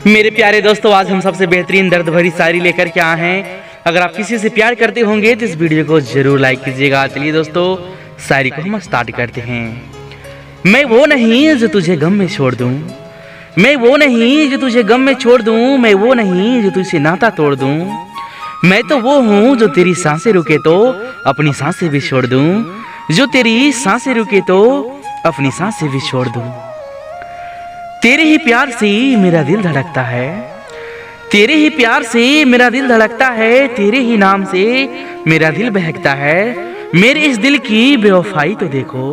मेरे प्यारे दोस्तों, आज हम सबसे बेहतरीन दर्द भरी शायरी लेकर के आए हैं। अगर आप किसी से प्यार करते होंगे तो इस वीडियो को जरूर लाइक कीजिएगा। चलिए दोस्तों, शायरी को हम स्टार्ट करते हैं। मैं वो नहीं जो तुझे गम में छोड़ दूं, मैं वो नहीं जो तुझे गम में छोड़ दूं, मैं वो नहीं जो तुझसे नाता तोड़ दूं। मैं तो वो हूँ जो तेरी सांसें रुके तो अपनी सांसें भी छोड़ दूं, जो तेरी सांसें रुके तो अपनी सांसें भी छोड़ दूं। तेरे ही प्यार से मेरा दिल धड़कता है, तेरे ही प्यार से मेरा दिल धड़कता है, तेरे ही नाम से मेरा दिल बहकता है। मेरे इस दिल की बेवफाई तो देखो,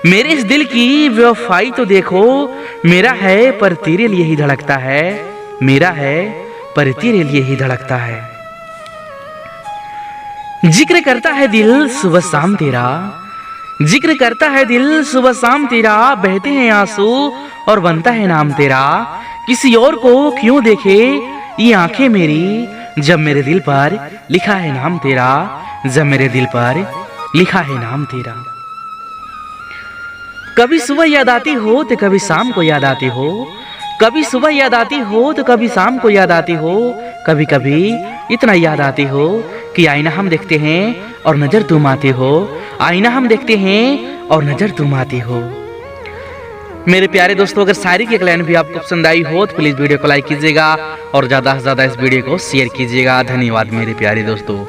मेरे इस दिल की बेवफाई तो देखो। मेरा है पर तेरे लिए ही धड़कता है, मेरा है पर तेरे लिए ही धड़कता है। जिक्र करता है दिल सुबह शाम तेरा, जिक्र करता है दिल सुबह शाम तेरा। बहते हैं आंसू और बनता है नाम तेरा। किसी और को क्यों देखे ये आंखें मेरी, जब मेरे दिल पर लिखा है नाम तेरा, जब मेरे दिल पर लिखा है नाम तेरा। कभी सुबह याद आती हो तो कभी शाम को याद आती हो, कभी सुबह याद आती हो तो कभी शाम को याद आती हो। कभी कभी इतना याद आती हो कि आईना हम देखते हैं और नजर तुम आती हो, आईना हम देखते हैं और नजर तुम आती हो। मेरे प्यारे दोस्तों, अगर शायरी की एक लाइन भी आपको पसंद आई हो तो प्लीज वीडियो को लाइक कीजिएगा और ज्यादा से ज्यादा इस वीडियो को शेयर कीजिएगा। धन्यवाद मेरे प्यारे दोस्तों।